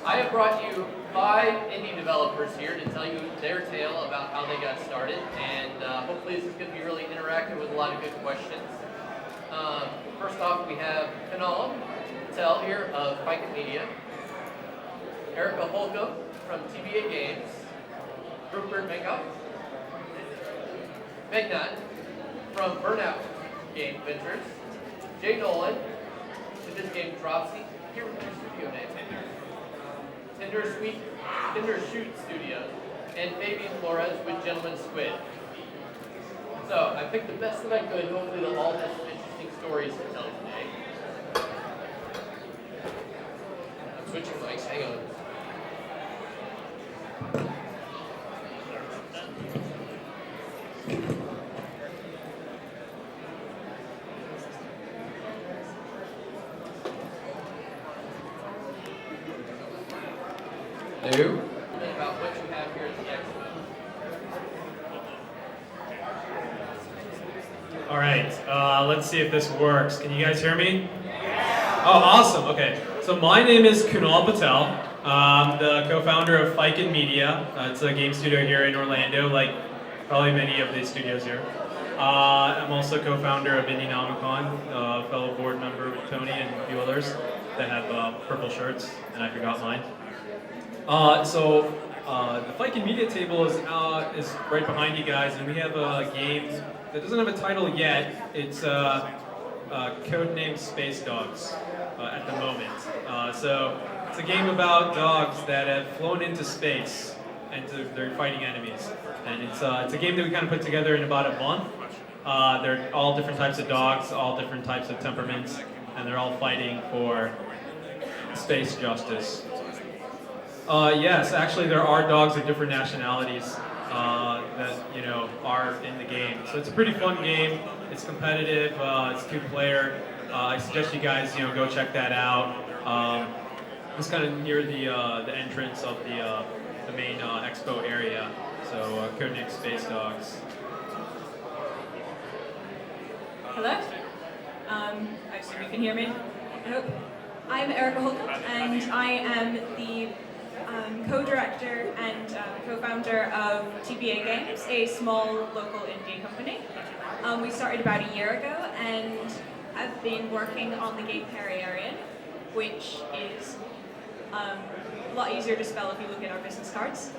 I have brought you 5 indie developers here to tell you their tale about how they got started, and hopefully this is going to be really interactive with a lot of good questions. First off, we have Kunal Patel here of Fiken Media, Erica Holcomb from TBA Games, Rupert Megnat from Burnout Game Ventures, Jay Nolan with his game Dropsy, here with your studio name, Tinder Shoot Studios, and Fabian Flores with Gentleman Squid. So I picked the best that I could. Hopefully they'll all have some interesting stories to tell today. I'm switching mics, hang on. Hello. About what you have here at the expo. All right, let's see if this works. Can you guys hear me? Yeah. Oh, awesome. Okay. So my name is Kunal Patel. I'm the co-founder of Fiken Media. It's a game studio here in Orlando, like probably many of these studios here. I'm also co-founder of Indienomicon, fellow board member with Tony and a few others that have purple shirts, and I forgot mine. The Fiken Media table is right behind you guys, and we have a game that doesn't have a title yet. It's codenamed Space Dogs at the moment. So it's a game about dogs that have flown into space and they're fighting enemies. And it's a game that we kind of put together in about a month. They're all different types of dogs, all different types of temperaments, and they're all fighting for space justice. Yes, actually there are dogs of different nationalities that are in the game. So it's a pretty fun game. It's competitive. It's 2-player. I suggest you guys go check that out. It's kind of near the entrance of the main expo area. So codename Space Dogs. Hello. I assume you can hear me. I hope. I'm Erica Holcomb, and I am the co-director and co-founder of TBA Games, a small local indie company. We started about a year ago and have been working on the game Arian, which is a lot easier to spell if you look at our business cards.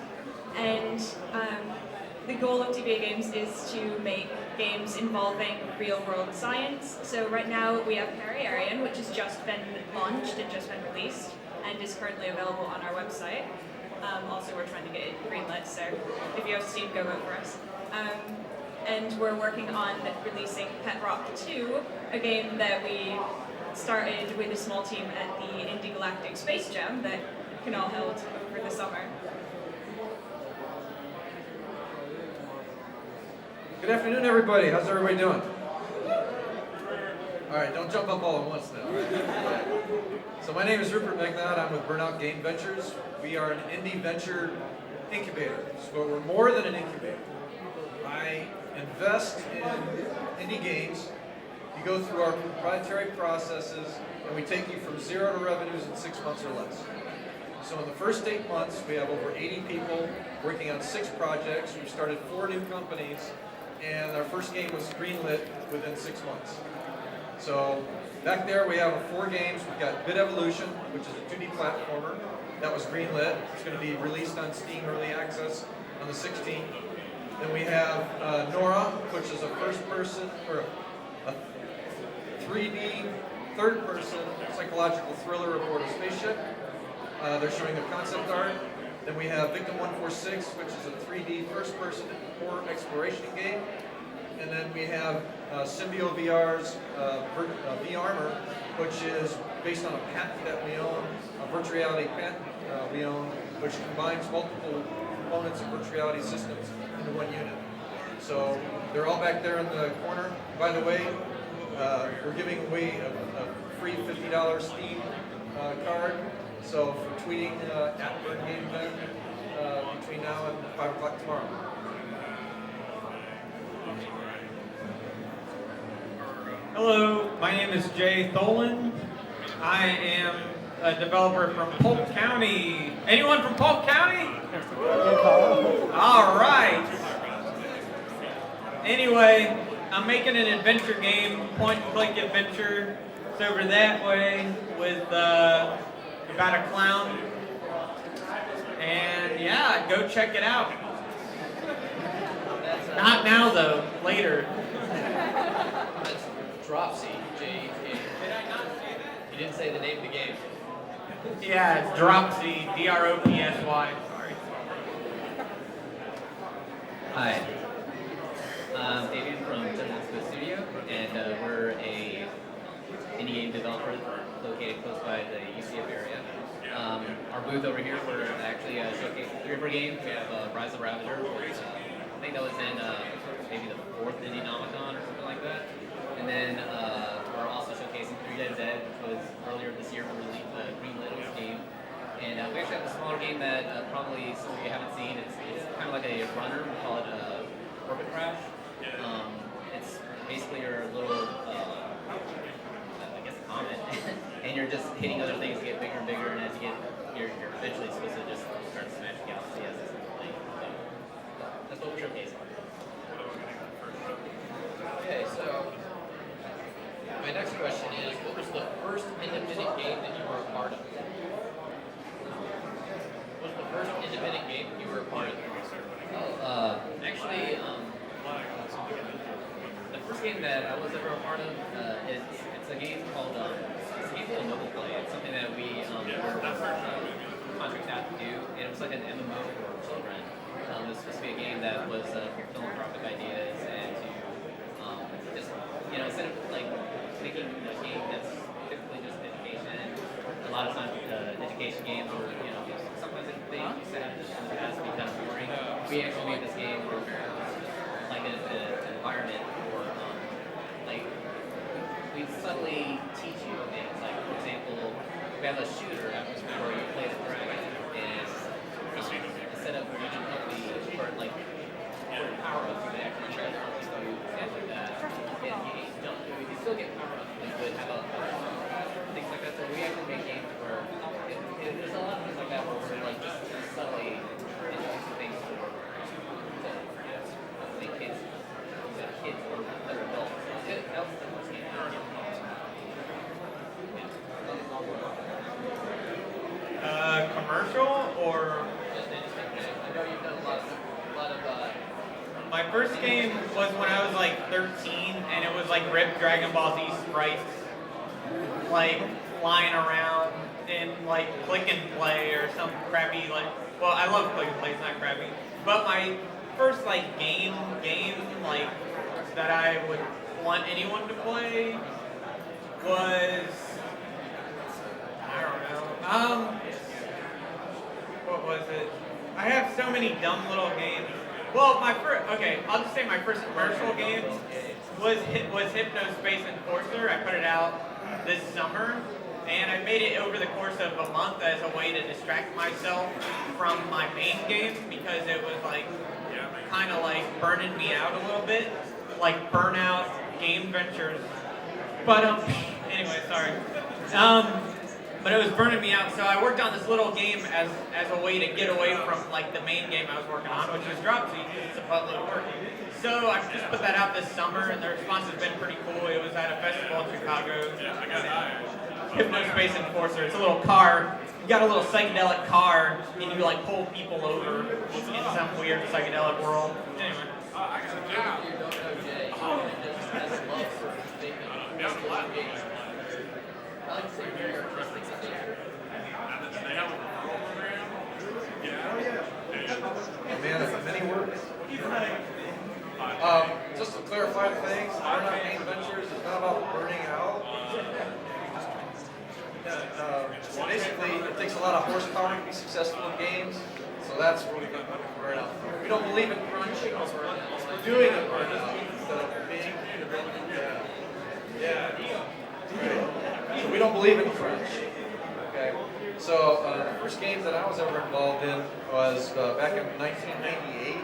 And the goal of TBA Games is to make games involving real-world science. So right now we have Arian, which has just been launched and just been released, and is currently available on our website. Also, we're trying to get it greenlit, so if you have Steam, go vote for us. And we're working on releasing Pet Rock 2, a game that we started with a small team at the Indie Galactic Space Jam that Kunal held over the summer. Good afternoon, everybody. How's everybody doing? All right, don't jump up all at once now. So my name is Rupert Megnat. I'm with Burnout Game Ventures. We are an indie venture incubator. So we're more than an incubator. I invest in indie games. You go through our proprietary processes, and we take you from 0 to revenues in 6 months or less. So in the first 8 months, we have over 80 people working on 6 projects. We've started 4 new companies, and our first game was greenlit within 6 months. So back there we have 4 games. We've got Bit Evolution, which is a 2D platformer. That was greenlit. It's going to be released on Steam Early Access on the 16th. Then we have Nora, which is a first-person, or a 3D, third-person psychological thriller aboard a spaceship. They're showing the concept art. Then we have Victim 146, which is a 3D first-person horror exploration game. And then we have Symbio VR's V-Armor, which is based on a patent that we own, a virtual reality patent we own, which combines multiple components of virtual reality systems into one unit. So they're all back there in the corner. By the way, we're giving away a free $50 Steam card. So for tweeting at Burn Game Event between now and 5 o'clock tomorrow. Hello, my name is Jay Tholen. I am a developer from Polk County. Anyone from Polk County? All right. Anyway, I'm making an adventure game, point-and-click adventure. It's over that way with about a clown. And yeah, go check it out. Not now though, later. That's Dropsy, J-E-P. You didn't say the name of the game. Yeah, it's Dropsy, D-R-O-P-S-Y. Sorry. Hi, I'm Davian from Expo Studio, and we're a indie game developer located close by the UCF area. Our booth over here, we're actually showcasing 3 of our games. We have Rise of the Ravager, which I think that was in maybe the 4th Indienomicon or something like that. And then we're also showcasing 3 Dead Dead, which was earlier this year we released the Green Littles game. And we actually have a smaller game that probably some of you haven't seen. It's kind of like a runner. We call it Orbit Crash. It's basically your little, I guess, comet, and you're just hitting other things to get bigger and bigger. And as you get, you're eventually supposed to just start to smash the galaxy as it's playing. So that's what we're showcasing. Okay, so my next question is, what was the first independent game that you were a part of? What was the first independent game you were a part of? Actually, the first game that I was ever a part of, it's a game called Noble Play. It's something that we were contracted out to do, and it was like an MMO for children. It was supposed to be a game that was for philanthropic ideas and to just, instead of like making a game that's typically just education, a lot of times education games were, sometimes they used to have in the past be kind of boring. We actually made this game where like an environment for we subtly teach you things. Like for example, we have a shooter where you play the dragon, and instead of using power ups, you actually try to do stuff like that. And you still get power ups, but you would have things like that. So we actually make games where there's a lot of things like that where we're like just subtly introducing things to hopefully kids or other adults. That was the first game. Commercial or? I know you've done a lot of My first game was when I was like 13, and it was like ripped Dragon Ball Z sprites, like flying around in like click and play or some crappy well, I love click and play, it's not crappy. But my first like game like that I would want anyone to play was, I don't know. What was it? I have so many dumb little games. Well, I'll just say my first commercial game was Hypnospace Enforcer. I put it out this summer, and I made it over the course of a month as a way to distract myself from my main game because it was like kind of like burning me out a little bit, like Burnout Game Ventures. But anyway, sorry. But it was burning me out, so I worked on this little game as a way to get away from like the main game I was working on, which was Dropsy. It's supposedly working. So I just put that out this summer, and the response has been pretty cool. It was at a festival in Chicago. Hypnospace Enforcer. It's a little car. You got a little psychedelic car, and you like pull people over in some weird psychedelic world. Anyway. A man of many words. Just to clarify things, Burnout Game Ventures is not about burning out. Basically, it takes a lot of horsepower to be successful in games, so that's where we get burnout from. We don't believe in crunch. We're doing it burnout instead of being. So we don't believe in crunch. Okay. So the first game that I was ever involved in was back in 1998.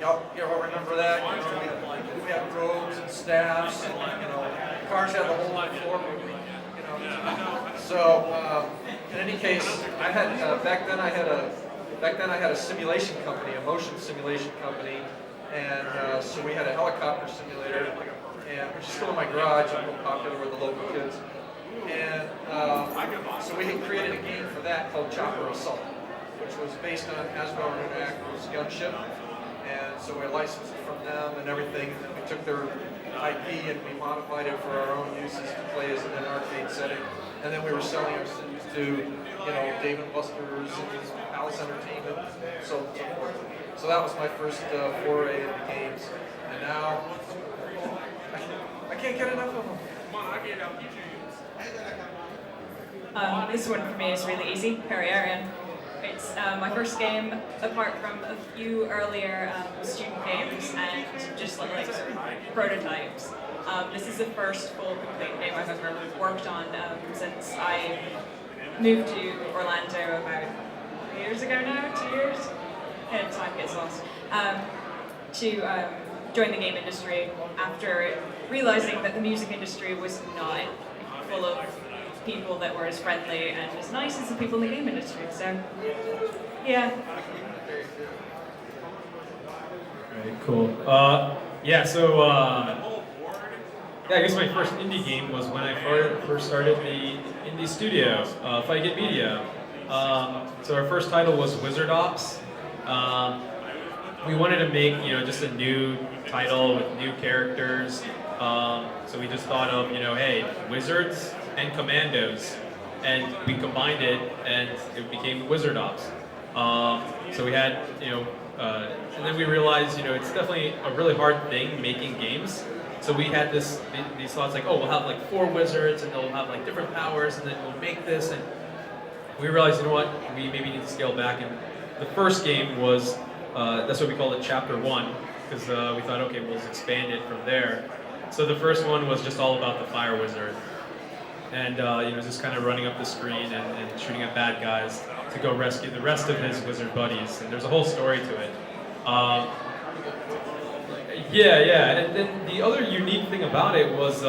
Y'all remember that? We had robes and staffs, and cars had the whole floor moving. So in any case, I had back then I had a simulation company, a motion simulation company, and so we had a helicopter simulator, and which is still in my garage. I'm real popular with the local kids, and so we had created a game for that called Chopper Assault, which was based on Hasbro Interactive's Gunship, and so we licensed it from them and everything, and then we took their IP and we modified it for our own uses to play as in an arcade setting. And then we were selling our systems to, you know, Dave & Buster's and Palace Entertainment, so on and so forth. So that was my first foray into games. And now, I can't get enough of them. This one for me is really easy, Arian. It's my first game, apart from a few earlier student games and just like sort of prototypes. This is the first full complete game I've ever worked on since I moved to Orlando about 2 years ago now, 2 years? And time gets lost. To join the game industry after realizing that the music industry was not full of people that were as friendly and as nice as the people in the game industry. So, yeah. Very cool. Yeah, so I guess my first indie game was when I first started the indie studio, Fight Get Media. So our first title was Wizard Ops. We wanted to make, you know, just a new title with new characters. So we just thought of, you know, hey, wizards and commandos, and we combined it, and it became Wizard Ops. So we had, you know, and then we realized, you know, it's definitely a really hard thing making games. So we had these thoughts like, oh, we'll have like 4 wizards, and they'll have like different powers, and then we'll make this, and we realized, you know what, we maybe need to scale back. And the first game was, that's what we called it, Chapter 1, because we thought, okay, we'll just expand it from there. So the first one was just all about the fire wizard. And you know, just kind of running up the screen and shooting at bad guys to go rescue the rest of his wizard buddies. And there's a whole story to it. Yeah. And then the other unique thing about it was,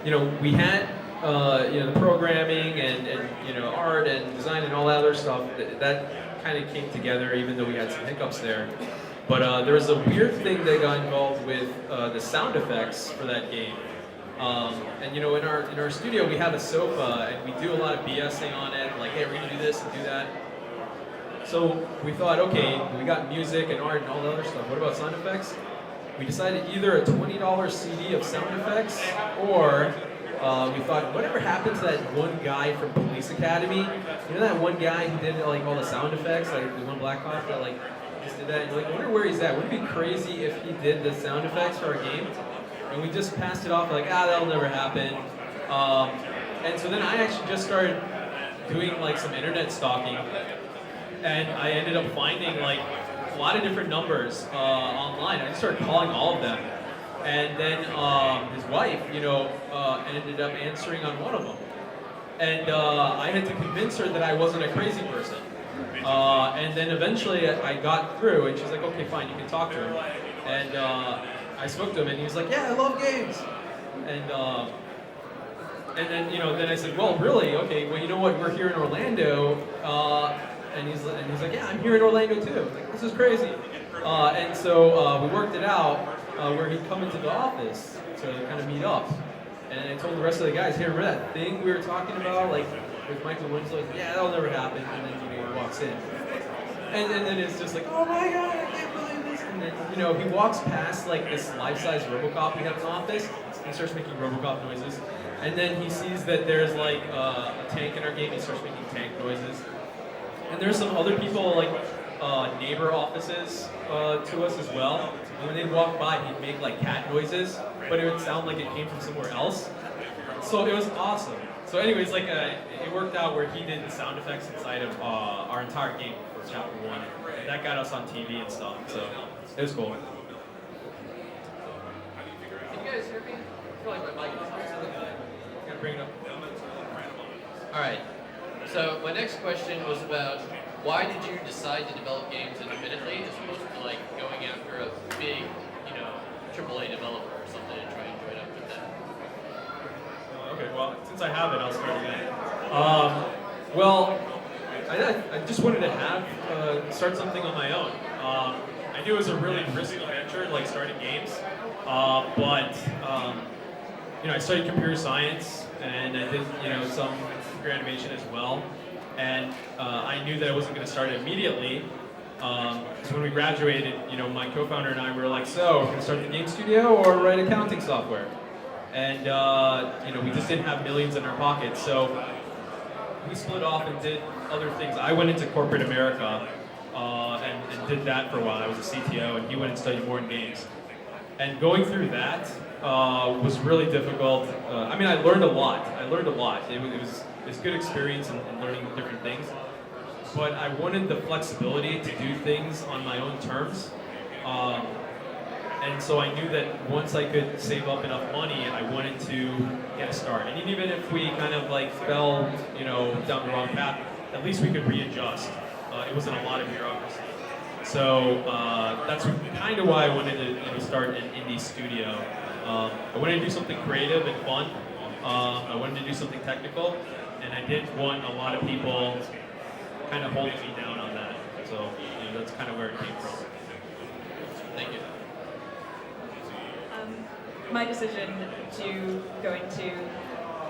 you know, we had you know, the programming and you know, art and design and all that other stuff that kind of came together, even though we had some hiccups there. But there was a weird thing that got involved with the sound effects for that game. And you know, in our studio we have a sofa, and we do a lot of BSing on it, like, hey, we're gonna do this and do that. So we thought, okay, we got music and art and all the other stuff. What about sound effects? We decided either a $20 CD of sound effects, or we thought, whatever happened to that one guy from Police Academy? You know that one guy who did like all the sound effects, like the one black cop that like just did that? And you're like, I wonder where he's at. Wouldn't it be crazy if he did the sound effects for our game? And we just passed it off like, that'll never happen. And so then I actually just started doing like some internet stalking, and I ended up finding like a lot of different numbers online. I just started calling all of them, and then his wife, you know, ended up answering on one of them, and I had to convince her that I wasn't a crazy person. And then eventually I got through, and she's like, okay, fine, you can talk to him. And I spoke to him, and he was like, yeah, I love games. And then, you know, then I said, well, really? Okay, well, you know what? We're here in Orlando. And he's like, yeah, I'm here in Orlando too. I was like, this is crazy. And so we worked it out where he'd come into the office to kind of meet up. And I told the rest of the guys, hey, remember that thing we were talking about, like with Michael Winslow? Yeah, that'll never happen. And then, you know, he walks in. And then it's just like, oh my God, I can't believe this. And then, you know, he walks past like this life-size RoboCop we have in the office, and he starts making RoboCop noises. And then he sees that there's like a tank in our game, he starts making tank noises. And there's some other people, like neighbor offices to us as well. And when they'd walk by, he'd make like cat noises, but it would sound like it came from somewhere else. So it was awesome. So anyways, like it worked out where he did the sound effects inside of our entire game for Chapter 1. And that got us on TV and stuff, so it was cool. Can you guys hear me? I feel like my mic is on. Gotta bring it up. All right. So my next question was about why did you decide to develop games independently as opposed to like going after a big, you know, AAA developer or something and trying to join up with that? Okay, Well, since I have it, I'll start again. Well, I just wanted to start something on my own. I knew it was a really risky venture, like starting games, but I studied computer science and I did some computer animation as well, and I knew that I wasn't going to start it immediately. So when we graduated, my co-founder and I were like, so we're going to start the game studio or write accounting software? And we just didn't have millions in our pockets, so we split off and did other things. I went into corporate America and did that for a while. I was a CTO, and he went and studied more in games. And going through that was really difficult. I learned a lot. It was good experience in learning different things. But I wanted the flexibility to do things on my own terms. And so I knew that once I could save up enough money, I wanted to get a start. And even if we kind of fell, down the wrong path, at least we could readjust. It wasn't a lot of bureaucracy. So that's kind of why I wanted to start an indie studio. I wanted to do something creative and fun. I wanted to do something technical, and I didn't want a lot of people kind of holding me down on that. So that's kind of where it came from. Thank you. My decision to go into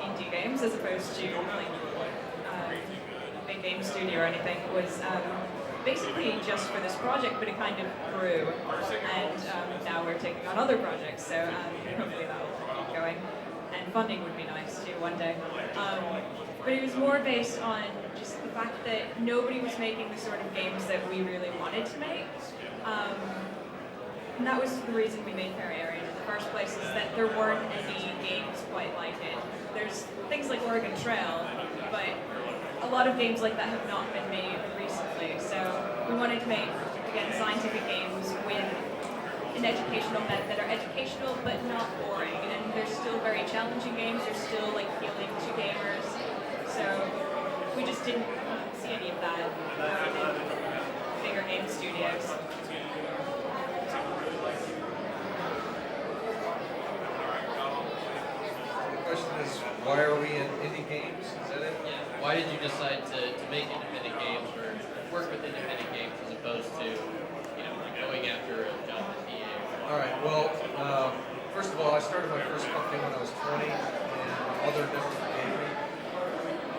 indie games as opposed to big game studio or anything was basically just for this project, but it kind of grew, and now we're taking on other projects, so hopefully that will keep going. And funding would be nice too one day. But it was more based on just the fact that nobody was making the sort of games that we really wanted to make. And that was the reason we made Fairy Area in the first place, is that there weren't any games quite like it. There's things like Oregon Trail, but a lot of games like that have not been made recently. So we wanted to make, again, scientific games with an educational method that are educational but not boring. And they're still very challenging games. They're still appealing to gamers. So we just didn't see any of that in bigger game studios. The question is, why are we in indie games? Is that it? Yeah. Why did you decide to make independent games or work with independent games as opposed to going after a job at EA? All right. Well, first of all, I started my first company when I was 20, and my mother never forgave me.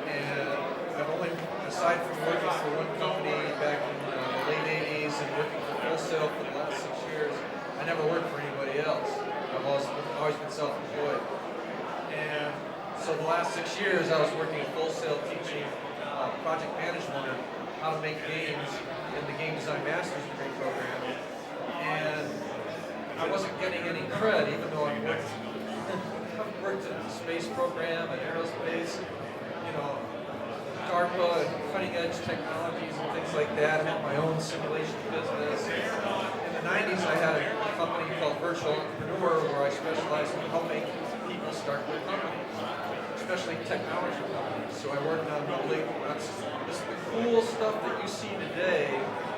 And I've only, aside from working for one company back in the late 80s and working for Wholesale for the last 6 years, I never worked for anybody else. I've always been self-employed. And so the last 6 years, I was working at Wholesale teaching project management, how to make games in the Game Design Master's Degree program. And I wasn't getting any cred, even though I've worked in the space program and aerospace, DARPA and cutting edge technologies and things like that. I had my own simulation business. In the 90s, I had a company called Virtual Entrepreneur where I specialized in helping people start their companies, especially technology companies. So I worked on building the cool stuff that you see today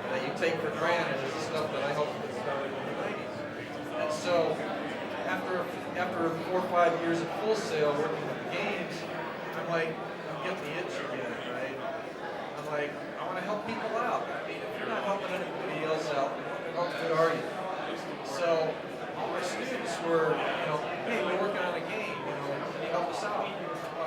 that you take for granted is the stuff that I helped get started in the 90s. And so after 4 or 5 years at Wholesale working with games, I'm getting the itch again, right? I'm I want to help people out. I mean, if you're not helping anybody else out, how good are you? So all my students were, hey, we're working on a game, can you help us out?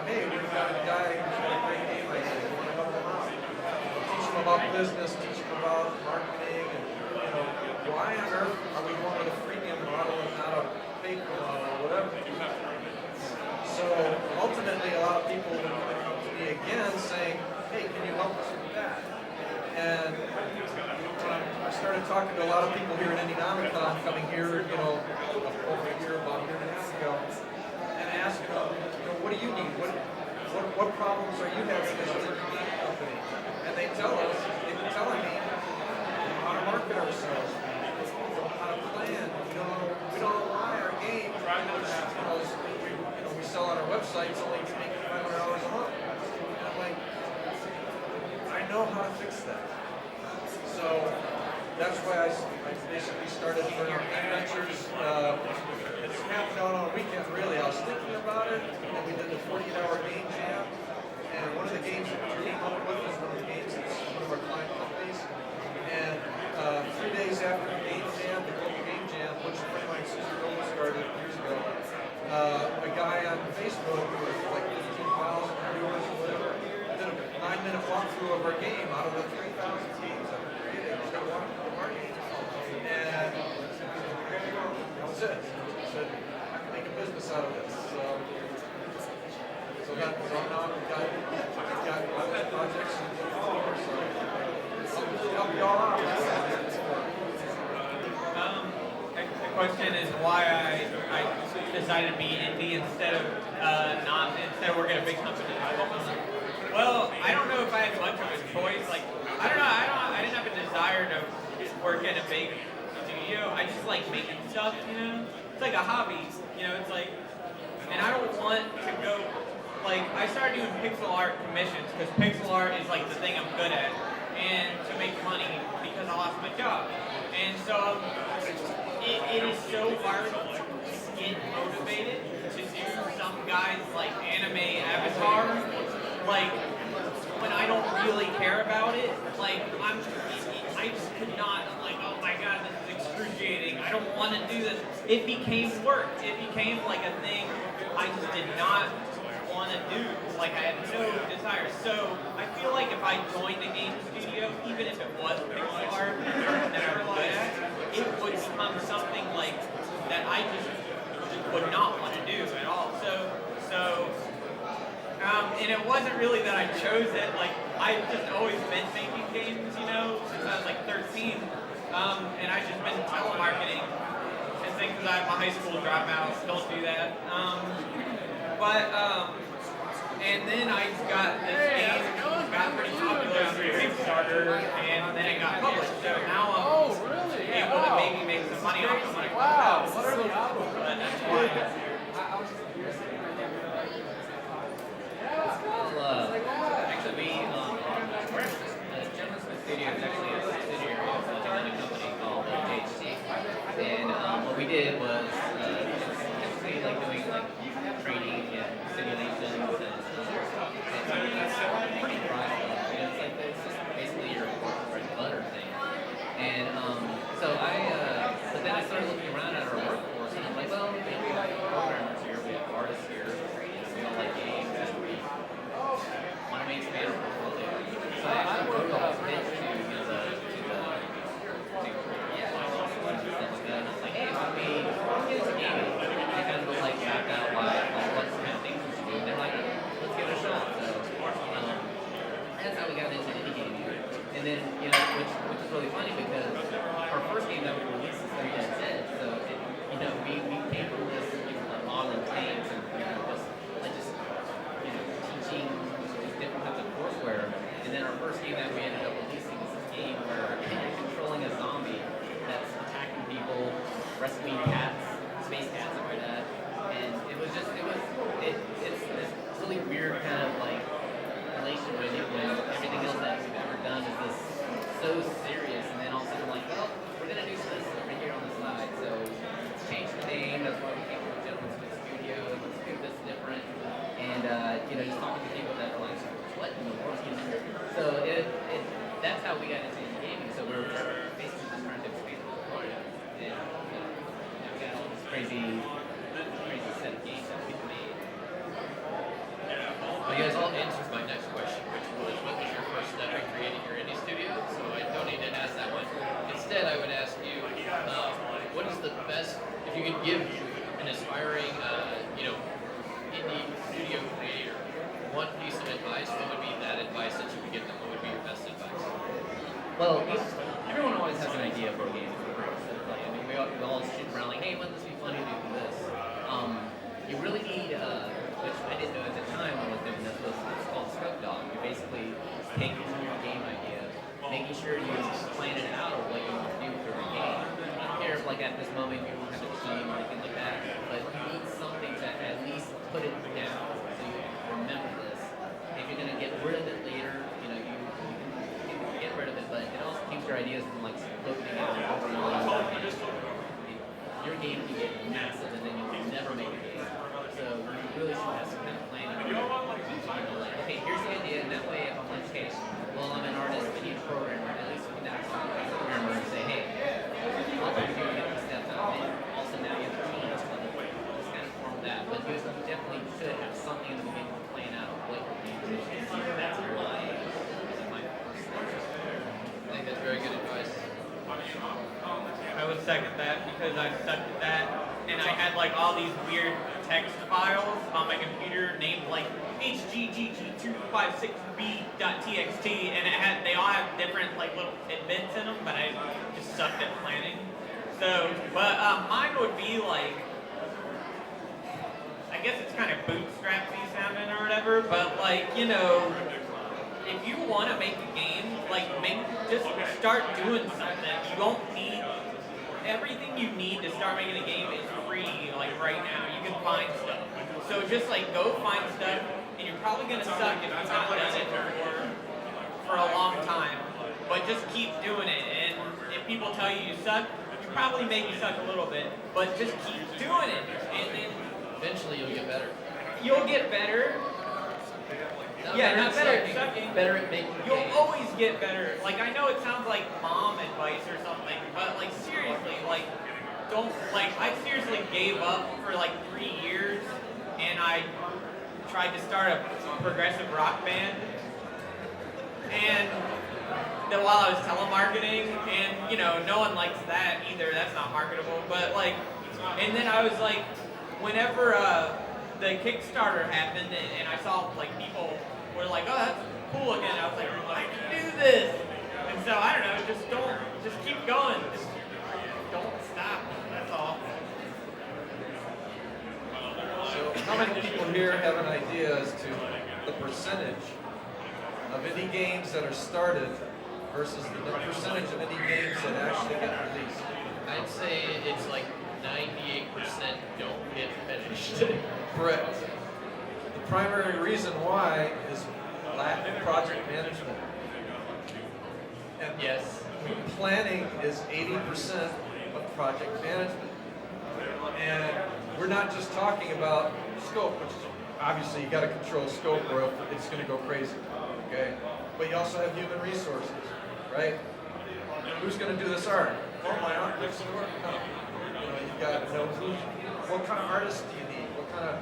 Hey, we've got a guy who's got a great game idea, we want to help him out. Teach him about business, teach him about marketing, and why on earth are we going with a freemium model and not a paid model or whatever? So ultimately, a lot of people would come to me again saying, hey, can you help us with that? And I started talking to a lot of people here at Indienomicon coming here, over here about a year and a half ago, and asking them, what do you need? What problems are you having as a game company? And they've been telling me how to market ourselves, how to plan. We don't know why our game, we sell on our website, it's only making $500 a month. And I'm like, I know how to fix that. So that's why I basically started Burnout Game Ventures. It's happened on a weekend, really. I was thinking about it, and we did the 48-hour ago, it was like 15,000 viewers or whatever. I did a 9-minute walkthrough of our game out of the 3,000 games that we created. Just got to walk through our game. And that was it. I said, I can make a business out of this. So now we've got other projects and so help you all out. The question is why I decided to be indie instead of working at a big company. Well, I don't know if I had much of a choice. Like, I don't know. I didn't have a desire to work at a big studio. I just like making stuff. It's like a hobby. It's like, and I don't want to go. Like, I started doing pixel art commissions because pixel art is like the thing I'm good at, and to make money because I lost my job. And so it is so hard to get motivated to do some guys like anime avatar, like when I don't really care about it. Like I just could not. I'm like, oh my god, this is excruciating. I don't want to do this. It became work. It became like a thing I just did not want to do. Like I had no desire. So I feel like if I joined a game studio, even if it was pixel art that I was good at, it would become something like that I just would not want to do at all. And it wasn't really that I chose it. Like I've just always been making games, since I was like 13. And I've just been telemarketing and things because I'm a high school dropout. Don't do that. And then I got this game, got pretty popular through Kickstarter, and then it got published. So now I'm able to maybe make some money off of it. Wow, what are those apples? But that's why. Actually, Gentleman's Studio is actually a subsidiary of another company called JHC. And what we did was typically like doing like training and simulations and it's pretty dry stuff. It's like it's just basically your bread and butter thing. And but then I started looking around at our workforce and I'm like, well, we have programmers here, we have artists here, we all like games, and we want to expand our portfolio. So I actually wrote a whole pitch to stuff like that, and I was like, hey, why don't we get into gaming? They kind of like mapped out what kind of things we should do, and they're like, let's give it a shot. So that's how we got into indie gaming. And then, which is really funny because our first game that we released is Three Dead Dead. So we came from this modeling games and just teaching these different types of courseware. And then our first game that we ended up releasing is this game where you're controlling a zombie that's attacking people, rescuing cats, space cats, stuff like that. And it's this really weird kind of like relation with it when everything else that we've ever done is this so serious, and then all of a sudden like, well, we're gonna do this over here on the side. So let's change the name. That's why we came up with Gentleman's Studio. Let's do this different. And just talking to people that are like, what in the world? So that's how we got into gaming. So we're basically just trying to expand the portfolio, and we got all this crazy set of games that we've made. Well, you guys all answered my next question, which was what was your first step in creating your indie studio? So I don't need to ask that one. Instead, I would ask you, what is the best, if you could give an aspiring, indie studio creator one piece of advice, what would be that advice that you would give them? What would be your best advice? Well, everyone always has an idea for a game to play. I mean, we all shoot around like, hey, wouldn't this be funny to do this? You really need, which I didn't know at the time when I was doing this, was it's called Scope Dog. You basically take your game idea, making sure you plan it out of what you want to do for your game. I don't care if like at this moment you don't have a team or anything like that, but you need something to at least put it down so you remember this. If you're going to get rid of it later, you can get rid of it, but it also keeps your ideas from like floating out and overwhelming. Your game can get massive and then you'll never make a game. So you really should have some kind of plan. Like, okay, here's the idea, and that way if I'm like, okay, well I'm an artist, I need a programmer, at least you can ask the programmer and say, hey, I'll help you get these steps out. And also now you have a team, just kind of form that. But you definitely should have second that because I sucked at that, and I had like all these weird text files on my computer named like hggg256b.txt, and they all have different like little tidbits in them, but I just sucked at planning. So, but mine would be like, I guess it's kind of bootstrappy sounding or whatever, but like, you know, if you want to make a game, like just start doing something. You don't need, everything you need to start making a game is free, like right now. You can find stuff. So just like go find stuff, and you're probably gonna suck if you've not done it for a long time. But just keep doing it, and if people tell you you suck, you probably maybe suck a little bit, but just keep doing it, and then Eventually you'll get better. you'll get better. Not Yeah, not better at at sucking, sucking. better at making You'll games. always get better. Like, I know it sounds like mom advice or something, but like seriously, like don't, like I seriously gave up for like 3 years, and I tried to start a progressive rock band, and then while I was telemarketing, and you know, no one likes that either, that's not marketable, but like, and then I was like, whenever the Kickstarter happened, and I saw like people were like, oh, that's cool again, I was like, I can do this. And so I don't know, just keep going, just don't stop, that's all. So how many people here have an idea as to the percentage of indie games that are started versus the percentage of indie games that actually get released? I'd say it's like 98% don't get finished. Correct. The primary reason why is lack of project management. And Yes. planning is 80% of project management. And we're not just talking about scope, which is obviously you got to control scope or it's going to go crazy. Okay? But you also have human resources, right? Who's going to do this art? Oh, my art lives in work. No. You know, you've got to know what kind of artists do you need? What kind of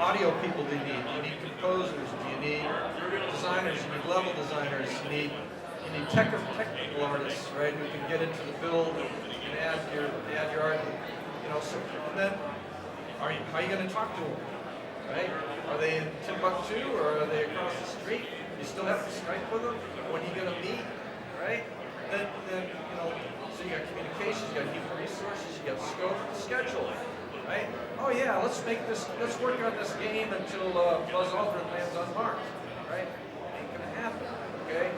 audio people do you need? Do you need composers? Do you need designers? You need level designers. You need technical artists, right? Who can get into the build and add your art. You know, so and then how are you going to talk to them, right? Are they in Timbuktu or are they across the street? You still have to Skype with them. When are you going to meet, right? Then you know. So you got communications, you got human resources, you got scope, schedule, right? Oh yeah, let's work on this game until Buzz Aldrin lands on Mars, right? Ain't gonna happen, okay?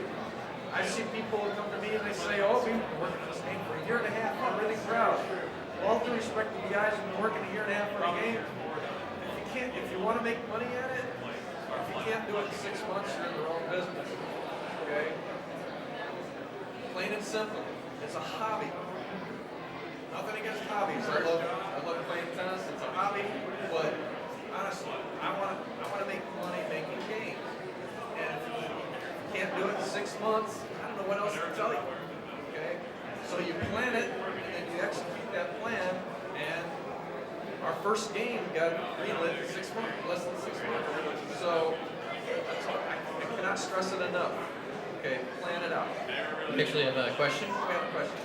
I see people who come to me and they say, oh, we've been working on this game for a year and a half, I'm really proud. With all due respect to the guys who've been working a year and a half on a game, if you want to make money at it, if you can't do it in 6 months, you're in the wrong business, okay? Plain and simple. It's a hobby. Nothing against hobbies. I love playing tennis. It's a hobby, but honestly, I want to make money making games. And if you can't do it in 6 months, I don't know what else to tell you. Okay? So you plan it, and then you execute that plan. And our first game got greenlit in 6 months, less than 6 months. So that's all. I cannot stress it enough. Okay, plan it out. We actually have a question. We have a question.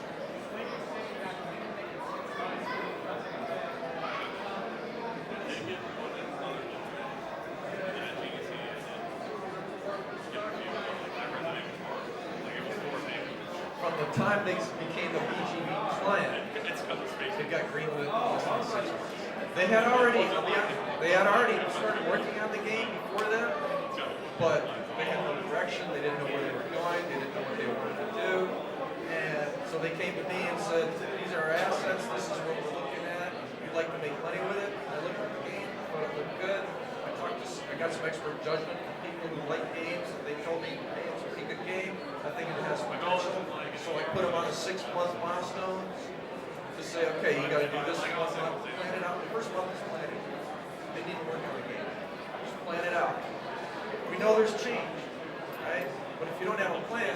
From the time they became a BGB client, they got greenlit in less than 6 months. They had already started working on the game before then, but they had no direction, they didn't know where they were going, they didn't know what they wanted to do, and so they came to me and said, these are our assets, this is what we're looking at, we'd like to make money with it. I looked at the game, I thought it looked good, I got some expert judgment from people who like games, and they told me, hey, it's a pretty good game, I think it has potential, so I put them on a 6-month milestone to say, okay, you gotta do this 1 month, plan it out. The first month is planning. They need to work on the game. Just plan it out. We know there's change, right? But if you don't have a plan,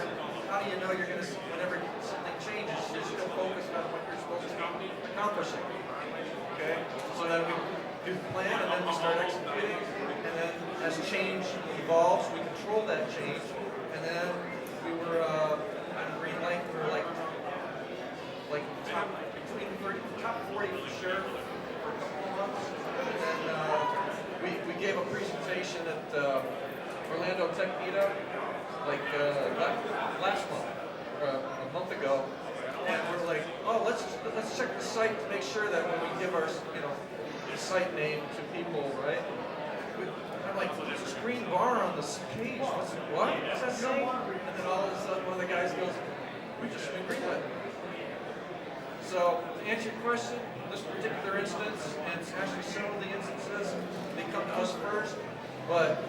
how do you know you're going to, whenever something changes, you're still focused on what you're supposed to be accomplishing, okay? So then we do the plan, and then we start executing, and then as change evolves, we control that change, and then we were on green light for like turf for a couple of months. And then we gave a presentation at Orlando Tech Meetup like last month, or a month ago. And we're like, oh, let's check the site to make sure that when we give our the site name to people, right? I'm like, there's this green bar on this page. What's that say? And then all of a sudden, one of the guys goes, we just agreed with it. So, to answer your question, in this particular instance, and it's actually several of the instances, they come to us first, but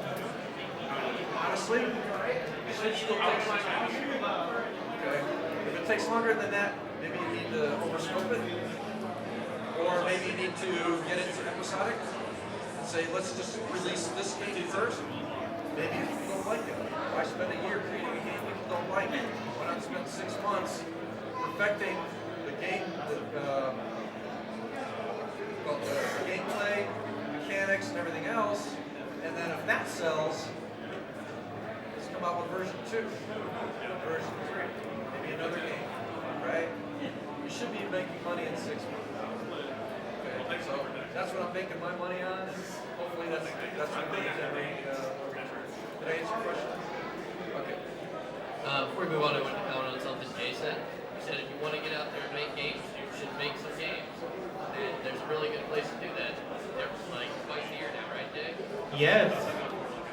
honestly, it should still take some time. Okay? If it takes longer than that, maybe you need to overscope it, or maybe you need to get into episodic and say, let's just release this game first. Maybe people don't like it. Why spend a year creating a game people don't like? Why not spend 6 months perfecting the game, the gameplay, mechanics, and everything else, and then if that sells, let's come out with version 2, version 3, maybe another game, right? You should be making money in 6 months. Okay, so that's what I'm making my money on, and hopefully that's what they generate. Did I answer your question? Okay. Before we move on, I want to comment on something Jay said. He said if you want to get out there and make games, you should make some games. And there's a really good place to do that. They're like twice a year now, right, Jay? Yes.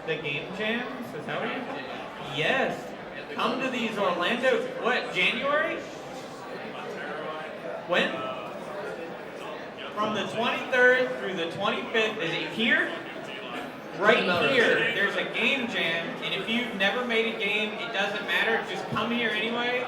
The game jams? Is that what you Yes. Come to these Orlando, what, January? When? From the 23rd through the 25th, is it here? Right here, there's a game jam, and if you've never made a game, it doesn't matter, just come here anyway.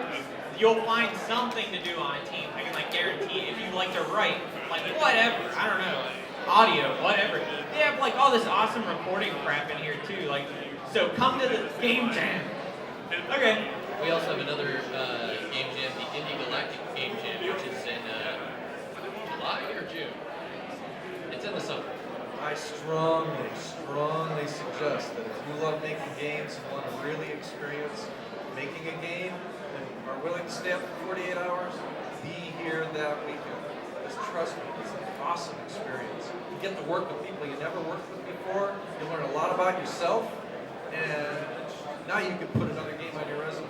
You'll find something to do on a team, I can like guarantee it. If you like to write, like whatever, I don't know, audio, whatever. They have like all this awesome recording crap in here too, like, so come to the game jam. Okay. We also have another game jam, the Indie Galactic Game Jam, which is in July or June. It's in the summer. I strongly suggest that if you love making games and want to really experience making a game and are willing to stay up for 48 hours, be here that weekend. Just trust me, it's an awesome experience. You get to work with people you never worked with before, you learn a lot about yourself, and now you can put another game on your resume.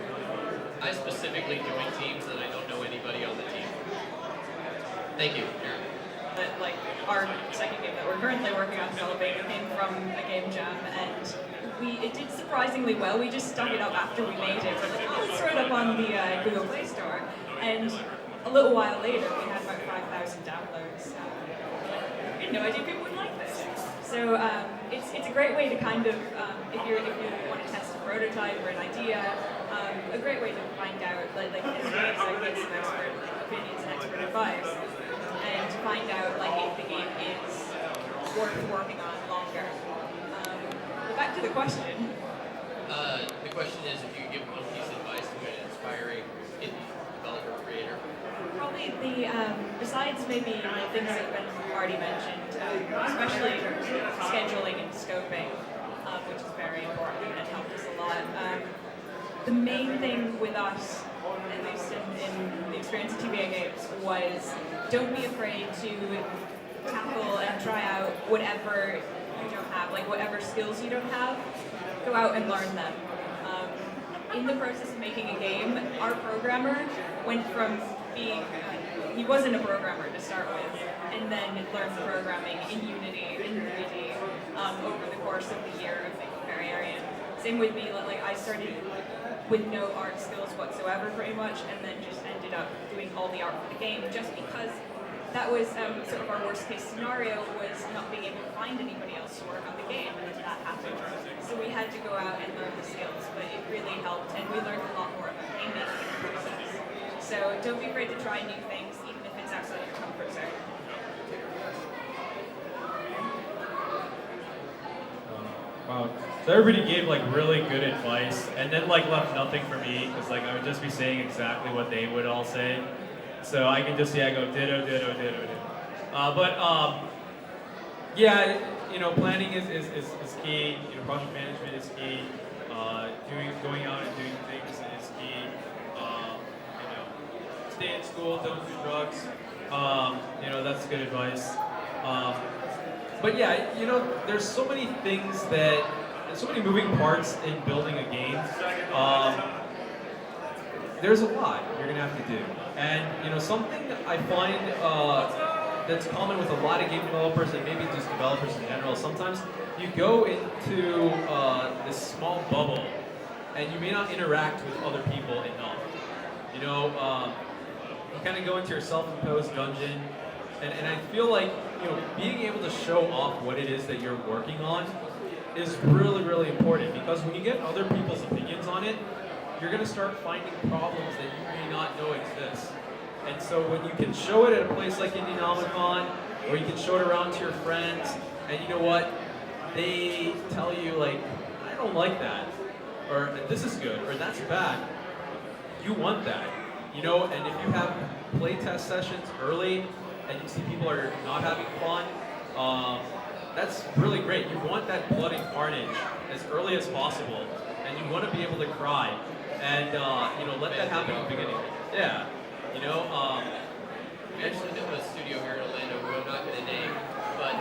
I specifically join teams that I don't know anybody on the team. Thank you, Aaron. But like our second game that we're currently working on developing came from a game jam, and it did surprisingly well. We just stuck it up after we made it. We're like, oh, let's throw it up on the Google Play Store, and a little while later we had about 5,000 downloads. I had no idea people would like this. So it's a great way to kind of if you want to test a prototype or an idea, a great way to find out like get some expert opinions and expert advice. And to find out like if the game is worth working on longer. But back to the question. The question is if you could give one piece of advice to an inspiring indie developer or creator. Probably the besides maybe the things that have been already mentioned, especially scheduling and scoping, which is very important and helped us a lot. The main thing with us, at least in the experience of TBA games, was don't be afraid to tackle and try out whatever you don't have, like whatever skills you don't have, go out and learn them. In the process of making a game, our programmer went from being, he wasn't a programmer to start with, and then learned programming in Unity, in 3D, over the course of the year of making Variarian. Same with me, like I started with no art skills whatsoever pretty much, and then just ended up doing all the art for the game just because that was sort of our worst case scenario, was not being able to find anybody else to work on the game, and that happened. So we had to go out and learn the skills, but it really helped, and we learned a lot more about game making in the process. So don't be afraid to try new things, even if it's outside your comfort zone. Wow. So everybody gave like really good advice, and then like left nothing for me, because like I would just be saying exactly what they would all say. So I can just go ditto, ditto, ditto, ditto. Yeah, you know, planning is key. You know, project management is key. Going out and doing things is key. You know, stay in school, don't do drugs. That's good advice. But yeah, there's so many things there's so many moving parts in building a game. There's a lot you're gonna have to do. And something I find that's common with a lot of game developers and maybe just developers in general, sometimes you go into this small bubble and you may not interact with other people enough. You kind of go into your self-imposed dungeon, and I feel like being able to show off what it is that you're working on is really, really important, because when you get other people's opinions on it, you're going to start finding problems that you may not know exist. And so when you can show it at a place like Indienomicon, or you can show it around to your friends, and you know what, they tell you like, I don't like that, or this is good, or that's bad, you want that. And if you have playtest sessions early, and you see people are not having fun, that's really great. You want that blood and carnage as early as possible, and you want to be able to cry, and let that happen at the beginning. Yeah, We actually did a studio here in Orlando, who I'm not going to name, but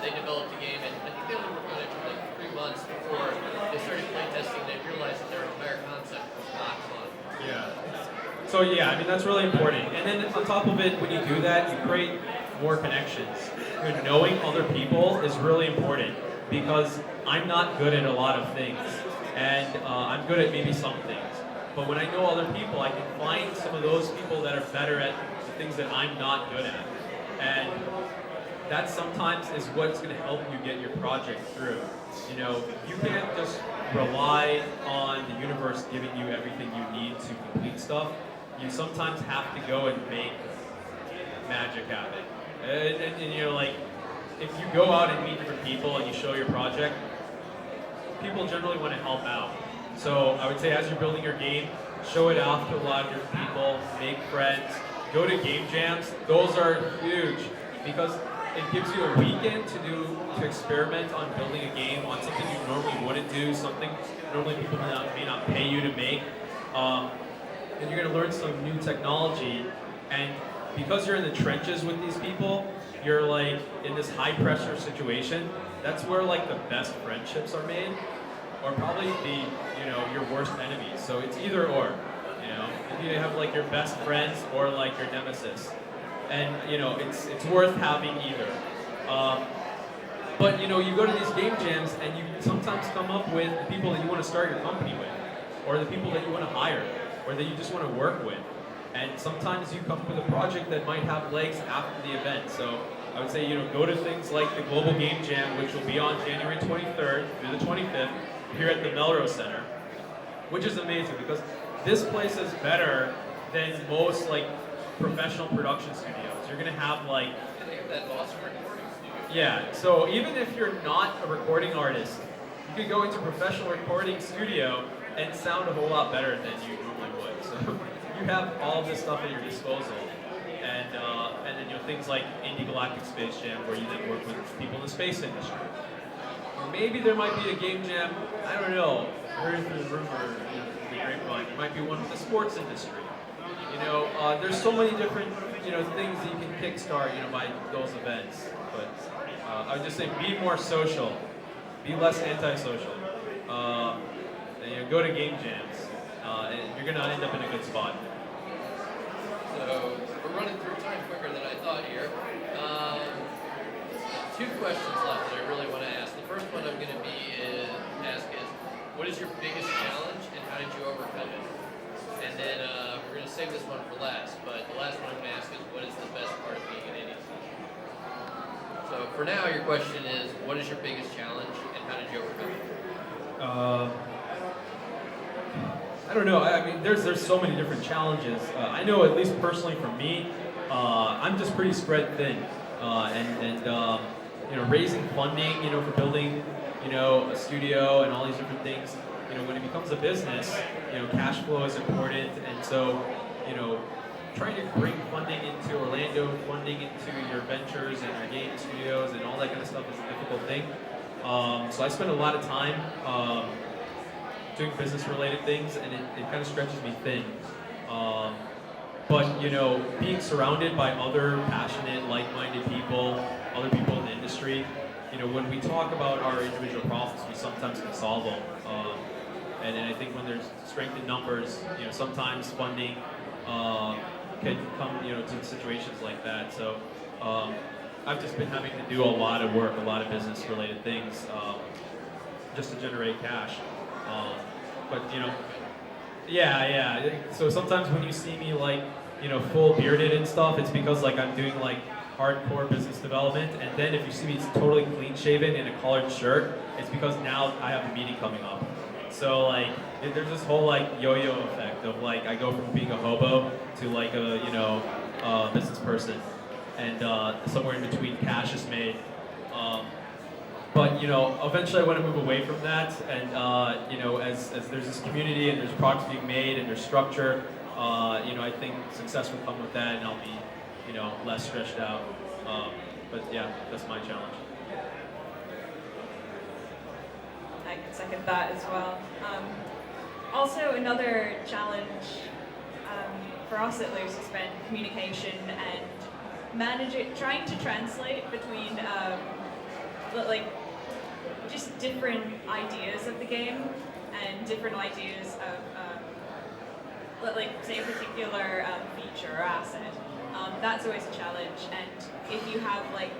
they developed a game, and I think they only worked on it for like 3 months before they started playtesting. They realized that their entire concept was not fun. Yeah. So yeah, that's really important. And then on top of it, when you do that, you create more connections. Knowing other people is really important, because I'm not good at a lot of things, and I'm good at maybe some things. But when I know other people, I can find some of those people that are better at the things that I'm not good at. And that sometimes is what's going to help you get your project through. You can't just rely on the universe giving you everything you need to complete stuff. You sometimes have to go and make magic happen. And like, if you go out and meet different people and you show your project, people generally want to help out. So I would say, as you're building your game, show it off to a lot of different people, make friends, go to game jams. Those are huge, because it gives you a weekend to experiment on building a game on something you normally wouldn't do, something normally people may not pay you to make. And you're going to learn some new technology, and because you're in the trenches with these people, you're like in this high pressure situation. That's where like the best friendships are made, or probably your worst enemies. So it's either or. You either have like your best friends or like your nemesis, and it's worth having either. But you go to these game jams, and you sometimes come up with the people that you want to start your company with, or the people that you want to hire, or that you just want to work with. And sometimes you come up with a project that might have legs after the event. So I would say, go to things like the Global Game Jam, which will be on January 23rd through the 25th here at the Melrose Center, which is amazing, because this place is better than most like professional production studios. You're gonna have like, They have that awesome recording studio. yeah. So even if you're not a recording artist, you could go into a professional recording studio and sound a whole lot better than you normally would. So you have all this stuff at your disposal, and then things like Indie Galactic Space Jam, where you then work with people in the space industry. Or maybe there might be a game jam, I don't know, heard through the rumor, the grapevine. There might be one with the sports industry. There's so many different things that you can kickstart by those events. But I would just say, be more social, be less antisocial. And, go to game jams, and you're gonna end up in a good spot. So we're running through time quicker than I thought here. 2 questions left that I really want to ask. The first one I'm going to ask is, what is your biggest challenge, and how did you overcome it? And then we're going to save this one for last, but the last one I'm going to ask is, what is the best part of being an indie? So for now, your question is, what is your biggest challenge, and how did you overcome it? I don't know. There's so many different challenges. I know, at least personally for me, I'm just pretty spread thin, and raising funding, for building, a studio and all these different things. When it becomes a business, cash flow is important, and so, trying to bring funding into Orlando, funding into your ventures and your game studios and all that kind of stuff is a difficult thing. So I spend a lot of time doing business-related things, and it kind of stretches me thin. but being surrounded by other passionate, like-minded people, other people in the industry, when we talk about our individual problems, we sometimes can solve them. And I think when there's strength in numbers, sometimes funding can come, to situations like that. So I've just been having to do a lot of work, a lot of business-related things, just to generate cash. But yeah. So sometimes when you see me like, full bearded and stuff, it's because like I'm doing like hardcore business development. And then if you see me totally clean shaven in a collared shirt, it's because now I have a meeting coming up. So like there's this whole like yo-yo effect of like I go from being a hobo to like a business person, and somewhere in between cash is made. But eventually I want to move away from that, and as there's this community and there's products being made and there's structure, I think success will come with that, and I'll be less stretched out. But yeah, that's my challenge. I can second that as well. Also, another challenge for us at Loose has been communication and trying to translate between like just different ideas of the game and different ideas of like say a particular feature or asset. That's always a challenge, and if you have like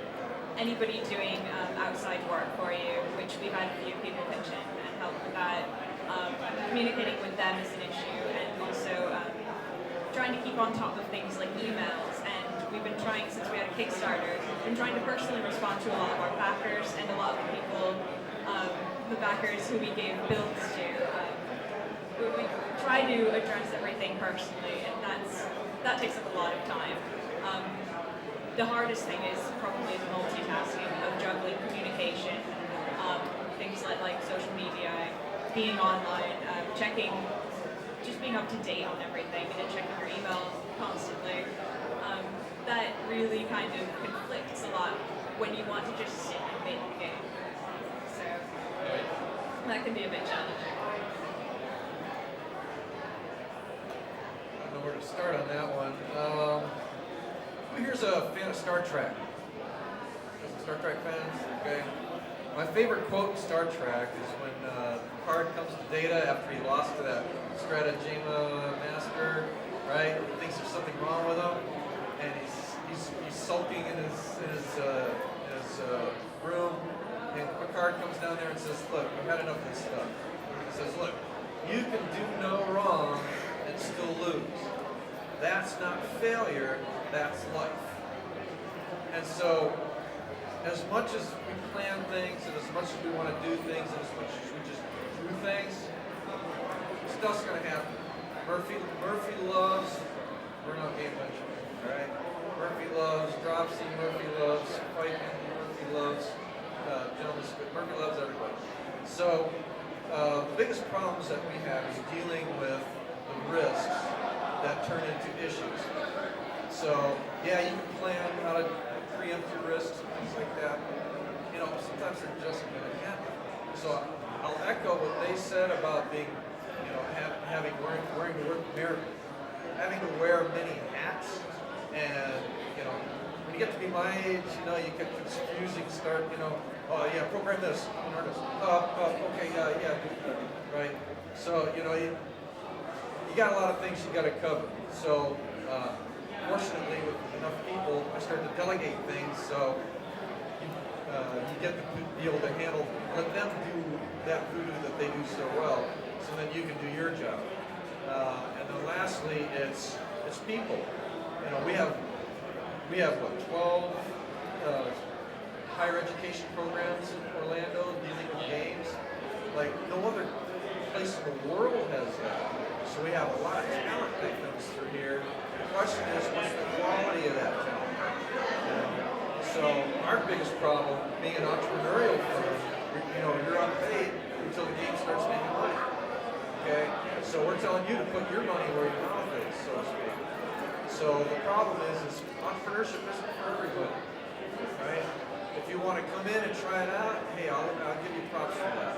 anybody doing outside work for you, which we've had a few people pitch in and help with that, communicating with them is an issue, and also trying to keep on top of things like emails. And we've been trying, since we had a Kickstarter, been trying to personally respond to a lot of our backers and a lot of the people, the backers who we gave builds to. We try to address everything personally, and that takes up a lot of time. The hardest thing is probably the multitasking of juggling communication, things like social media, being online, checking, just being up to date on everything and checking your email constantly. That really kind of conflicts a lot when you want to just sit and make the game. So that can be a bit challenging. I don't know where to start on that one. Here's a fan of Star Trek. Some Star Trek fans? Okay. My favorite quote in Star Trek is when Picard comes to Data after he lost to that stratagema master, right? He thinks there's something wrong with him, and he's sulking in his room, and Picard comes down there and says, "Look, I've had enough of this stuff." He says, "Look, you can do no wrong and still lose. That's not failure, that's life." And so, as much as we plan things, and as much as we want to do things, and as much as we just do things, stuff's going to happen. Murphy loves Burnout Game Ventures, right? Murphy loves Dropsy, Murphy loves Viking, Murphy loves Gentleman's Squid, Murphy loves everybody. So, the biggest problems that we have is dealing with the risks that turn into issues. So, yeah, you can plan how to preempt your risks and things like that. Sometimes they're just going to happen. So I'll echo what they said about being, having to wear many hats. And, when you get to be my age, you get confusing, oh yeah, program this, I'm an artist. Okay, yeah, right? So, you got a lot of things you got to cover. So, fortunately, with enough people, I started to delegate things, so you get to be able to let them do that voodoo that they do so well, so then you can do your job. And then lastly, it's people. We have what, 12 higher education programs in Orlando dealing with games. Like no other place in the world has that. So we have a lot of talent that comes through here. The question is, what's the quality of that talent? So our biggest problem, being an entrepreneurial firm, you're unpaid until the game starts making money. Okay? So we're telling you to put your money where your mouth is, so to speak. So the problem is entrepreneurship isn't for everybody. Right? If you want to come in and try it out, hey, I'll give you props for that.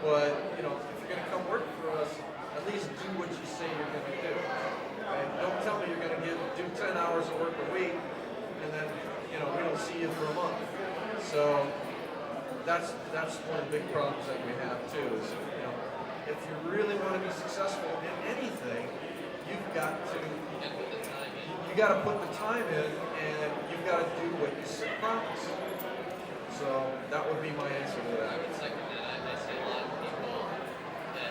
But if you're going to come work for us, at least do what you say you're going to do. Right? that's one of the big problems that we have too. Is if you really want to be successful in anything, you've got to you got to put the time in, and you've got to do what you promise. So that would be my answer to that. I would second that. I see a lot of people that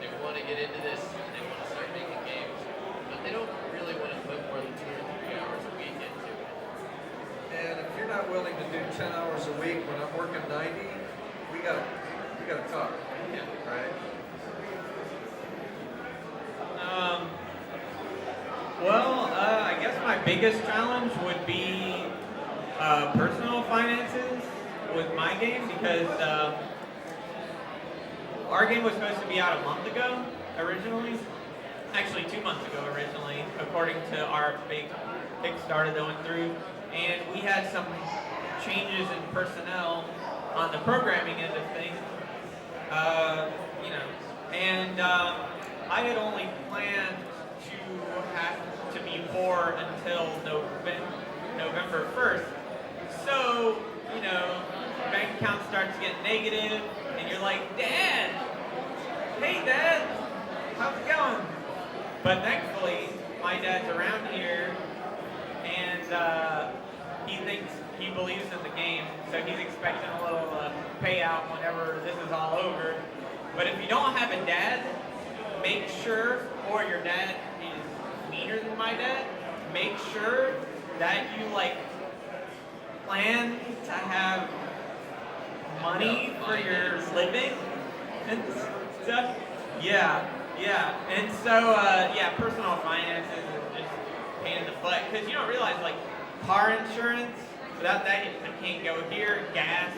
they want to get into this and they want to start making games, but they don't really want to put more than 2 or 3 hours a week into it. And if you're not willing to do 10 hours a week when I'm working 90, we gotta talk. Yeah. Right? I guess my biggest challenge would be personal finances with my game, because our game was supposed to be out a month ago originally. Actually, 2 months ago originally, according to our big Kickstarter that went through. And we had some changes in personnel on the programming end of things. And I had only planned to have to be poor until November 1st. So, bank account starts getting negative, and you're like, Dad! Hey, Dad! How's it going? But thankfully, my dad's around here, and he believes in the game, so he's expecting a little payout whenever this is all over. But if you don't have a dad, make sure, or your dad is meaner than my dad, make sure that you plan to have money for your living and stuff. Yeah. And so, personal finances is just a pain in the butt, because you don't realize, car insurance, without that I can't go here, gas,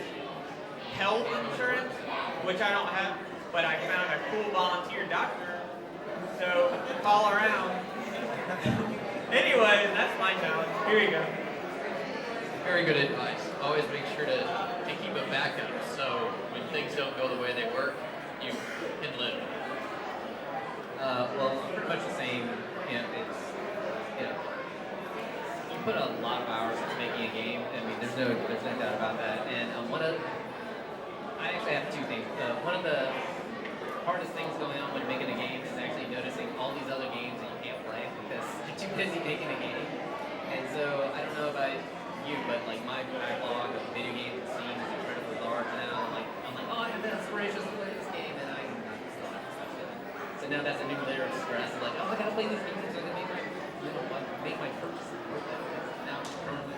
health insurance, which I don't have, but I found a cool volunteer doctor, so call around. Anyway, that's my challenge. Here you go. Very good advice. Always make sure to keep a backup, so when things don't go the way they work, you can live. Well, pretty much the same. It's you put a lot of hours into making a game. I mean, there's no doubt about that. And I actually have 2 things. One of the hardest things going on when making a game is actually noticing all these other games that you can't play because you're too busy making a game. And so I don't know about you, but my backlog of video games and Steam is incredibly large now. I'm like, oh, I have the inspiration to play this game, and I still have stuff in it. So now that's a new layer of stress. I'm like, oh, I gotta play these games so I can make my purchases worth it. Now I'm currently.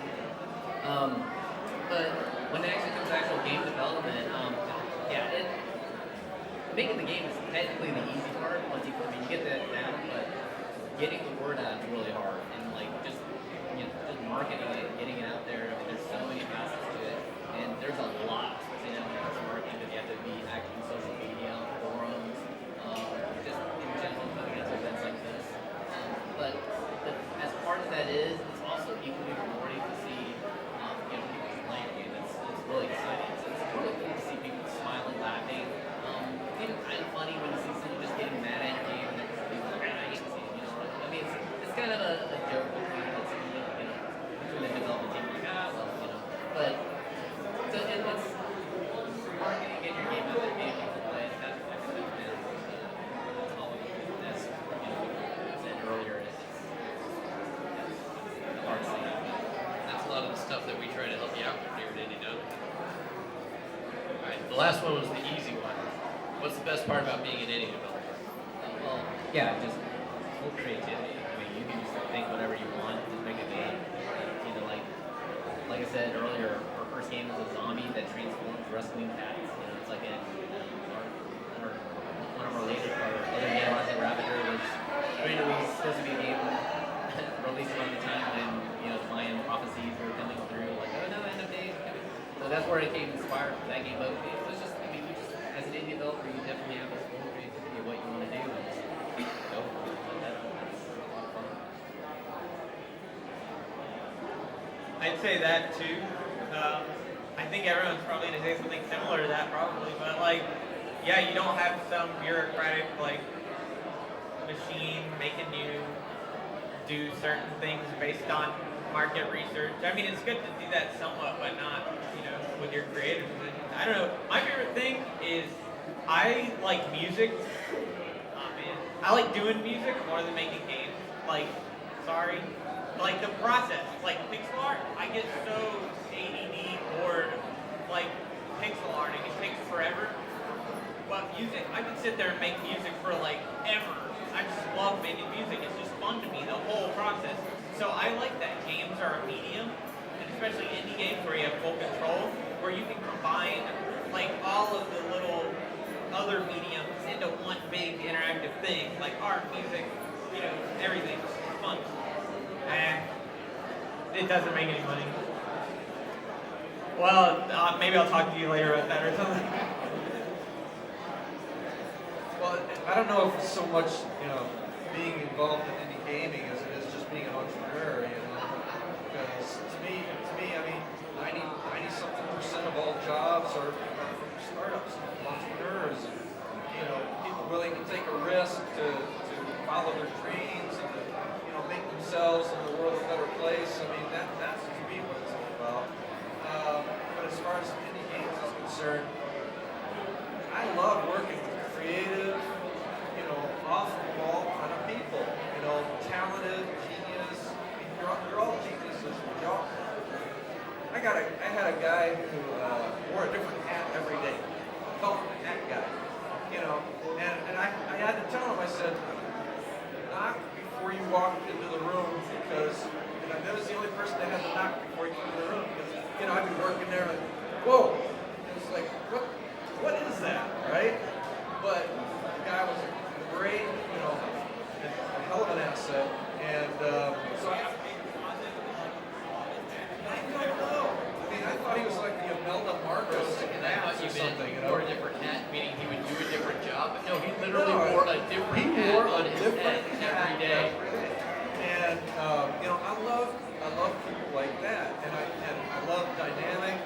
But when it actually comes to actual game development, making the game is technically the easy part. Once you get that down, but getting the word out is really hard, and just marketing it, getting it out there. I mean, there's so many facets to it, and there's a lot, especially now when it's marketing, that you have to be active in social media, forums, just in general, coming into events like this. As hard as that is, it's also equally rewarding to see people playing the game. It's really exciting. It's really cool to see people smiling, laughing. It's kind of funny when you see someone just getting mad at your game and they're just being like, I hate this game. I mean, it's kind of a joke between the development team, but so it's marketing, get your game out there, getting people to play it. That's all as said earlier. It's hard to see. That's a lot of the stuff that we try to help you out with here at Indienomicon. All right, the last one was the easy one. What's the best part about being an indie developer? Just full creativity. I mean, you can just think whatever you want, just make a game. Like I said earlier, our first game was a zombie that transforms wrestling cats. It's like one of our latest, our other game, Rising Ravager, was originally supposed to be a game released around the time when the Mayan prophecies were coming through. Like, oh no, end of days. So that's where it came inspired for that game. But it was just, as an indie developer, you definitely have this full creativity of what you want to do and just go for it. That's a lot of fun. I'd say that too. I think everyone's probably going to say something similar to that probably, but you don't have some bureaucratic machine making you do certain things based on market research. I mean, it's good to do that somewhat, but not, with your creative position. I don't know. My favorite thing is I like music. Oh man, I like doing music more than making games. Like, sorry, like the process, like pixel art. I get so ADD bored, like pixel arting. It takes forever. But music, I can sit there and make music for like ever. I just love making music. It's just fun to me, the whole process. So I like that games are a medium, and especially indie games where you have full control, where you can combine like all of the little other mediums into one big interactive thing, like art, music, you know, everything. It's fun. And it doesn't make any money. Well, maybe I'll talk to you later about that or something. Well, I don't know if it's so much, you know, being involved in indie gaming as it is just being an entrepreneur, you know. Because to me, I mean, 90-something% of all jobs are from startups, entrepreneurs, and, you know, people willing to take a risk to follow their dreams and to, you know, make themselves and the world a better place. I mean, that's to me what it's all about. But as far as indie games is concerned, I love working with creative, you know, off the wall kind of people, you know, talented, genius. I mean, you're all geniuses. Y'all. I had a guy who wore a different hat every day. Called him the hat guy, you know, and I had to tell him, I said, knock before you walk into the room, because, you know, that was the only person that had to knock before you came into the room, because, you know, I'd be working there and, whoa, it's like, what is that, right? But the guy was great, you know, a hell of an asset, and so I don't know. I mean, I thought he was like the Imelda Marcos And I thought you or something, you meant know. wore a different hat, meaning he would do a different job. But no, he literally wore a different hat on his head every day. And you know, I love people like that, and I love dynamic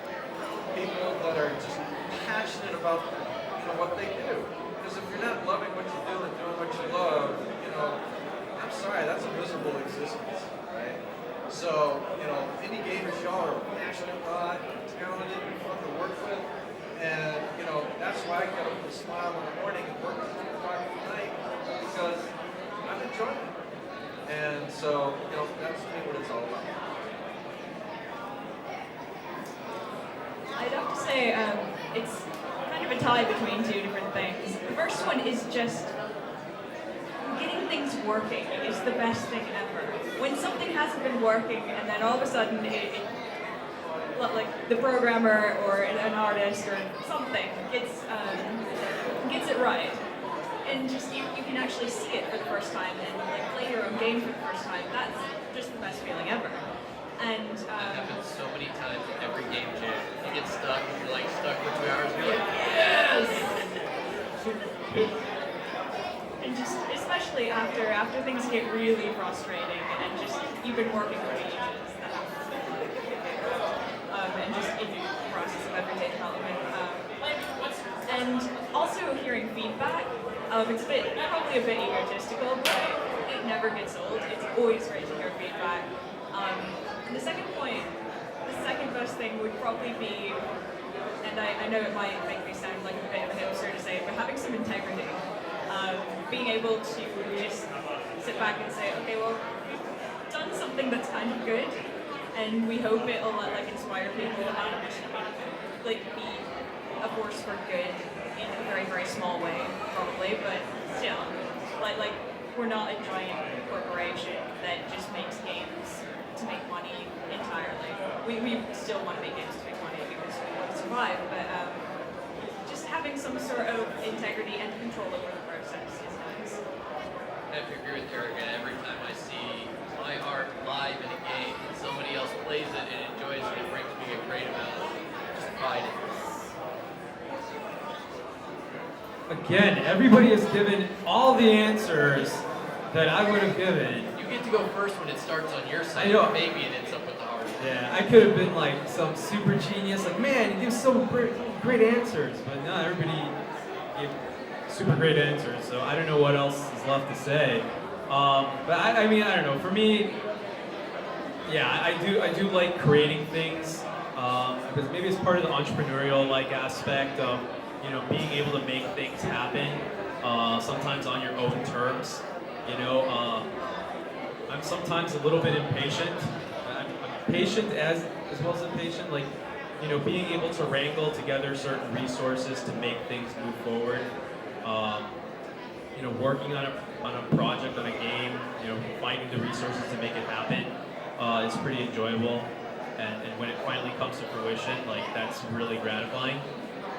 people that are just passionate about, you know, what they do. Because if you're not loving what you do and doing what you love, you know, I'm sorry, that's a miserable existence, right? So, you know, indie gamers, y'all are passionate about, talented, and fun to work with. And, you know, that's why I get up with a smile in the morning and work until 2 o'clock at night, because I'm enjoying it. And so, you know, that's to me what it's all about. I'd have to say it's kind of a tie between two different things. The first one is just getting things working is the best thing ever. When something hasn't been working and then all of a sudden like the programmer or an artist or something gets it right, and just you can actually see it for the first time and like play your own game for the first time. That's just the best feeling ever. And That happens so many times in every game jam. You get stuck, and you're like stuck for 2 hours, and you're like, yes! And just especially after things get really frustrating and just you've been working for ages, that happens a lot. And just in the process of everyday development. And also hearing feedback. It's probably a bit egotistical, but it never gets old. It's always great to hear feedback. And the second point, the second best thing would probably be, and I know it might make me sound like a bit of a hipster to say it, but having some integrity. Being able to just sit back and say, okay, well, we've done something that's kind of good, and we hope it'll like inspire people and like be a force for good in a very, very small way, probably, but still, like we're not a giant corporation that just makes games to make money entirely. We still want to make games to make money because we want to survive, but just having some sort of integrity and control over the process is nice. I have to agree with Eric, and every time I see my art live in a game and somebody else plays it and enjoys it, it brings me a great amount of just pride in it. Again, everybody has given all the answers that I would have given. You get to go first when it starts on your side, I know. maybe it ends up with the hard one. Yeah, I could have been like some super genius, like, man, you give so great answers, but no, everybody gave super great answers, so I don't know what else is left to say. But I mean, I don't know, for me, yeah, I do like creating things. Because maybe it's part of the entrepreneurial like aspect of being able to make things happen. Sometimes on your own terms. I'm sometimes a little bit impatient. I'm patient as well as impatient. Like being able to wrangle together certain resources to make things move forward. Working on a project, on a game, finding the resources to make it happen is pretty enjoyable. And when it finally comes to fruition, like that's really gratifying.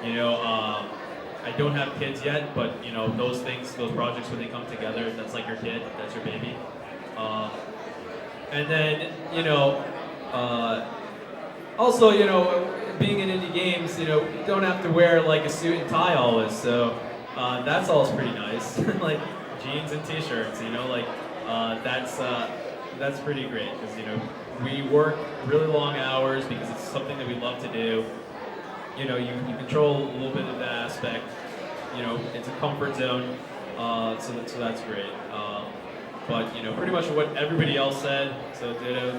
I don't have kids yet, but those things, those projects when they come together, that's like your kid, that's your baby. And then also being in indie games, you don't have to wear like a suit and tie always, so that's always pretty nice. Like jeans and t-shirts, that's pretty great because we work really long hours because it's something that we love to do. You control a little bit of that aspect. It's a comfort zone, so that's great. But pretty much what everybody else said. So ditto.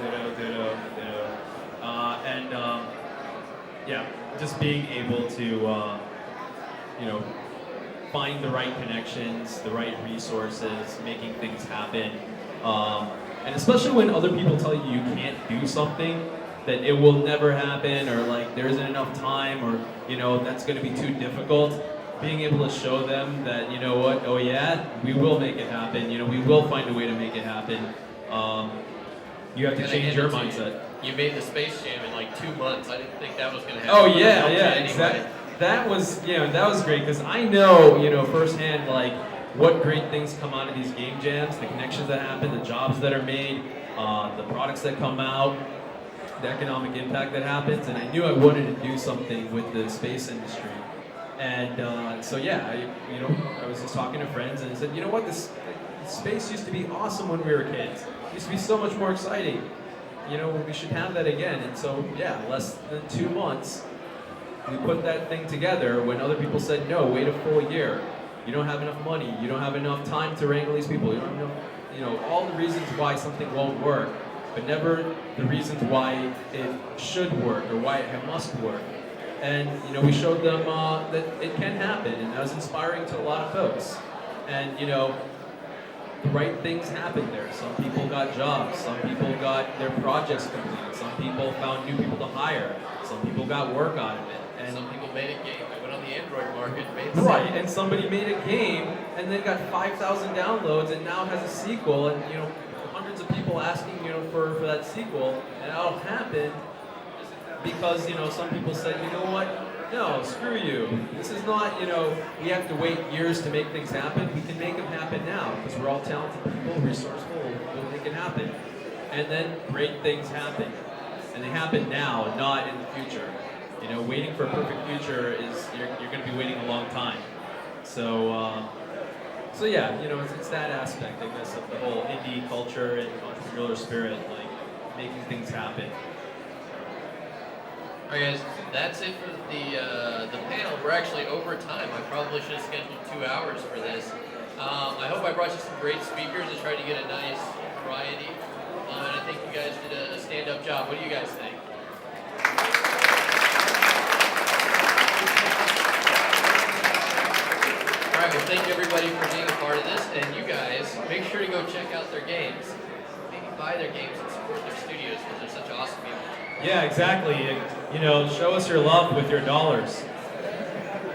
Yeah, just being able to find the right connections, the right resources, making things happen. And especially when other people tell you can't do something, that it will never happen, or like there isn't enough time, or that's going to be too difficult. Being able to show them that oh yeah, we will make it happen. We will find a way to make it happen. You have to change your mindset. You made the Space Jam in like 2 months. I didn't think that was going to happen. Oh yeah, exactly. That was great because I know firsthand like what great things come out of these game jams, the connections that happen, the jobs that are made, the products that come out, the economic impact that happens, and I knew I wanted to do something with the space industry. And so yeah, I was just talking to friends and I said, this space used to be awesome when we were kids. It used to be so much more exciting. We should have that again. And so yeah, less than 2 months, we put that thing together when other people said, no, wait a full year. You don't have enough money. You don't have enough time to wrangle these people. You don't have enough, all the reasons why something won't work, but never the reasons why it should work or why it must work. And we showed them that it can happen, and that was inspiring to a lot of folks. And the right things happened there. Some people got jobs. Some people got their projects completed. Some people found new people to hire. Some people got work out of it. And some people made a game that went on the Android market. Right, and somebody made a game and then got 5,000 downloads and now has a sequel, and hundreds of people asking for that sequel, and it all happened because some people said, no, screw you. This is not we have to wait years to make things happen. We can make them happen now because we're all talented people, resourceful. We'll make it happen, and then great things happen, and they happen now, and not in the future. Waiting for a perfect future is you're going to be waiting a long time. So yeah, it's that aspect, I guess, of the whole indie culture and entrepreneurial spirit, like making things happen. All right, guys, that's it for the panel. We're actually over time. I probably should have scheduled 2 hours for this. I hope I brought you some great speakers to try to get a nice variety. And I think you guys did a stand-up job. What do you guys think? All right, well, thank you everybody for being a part of this, and you guys, make sure to go check out their games. Maybe buy their games and support their studios because they're such awesome people. Yeah, exactly. Show us your love with your dollars.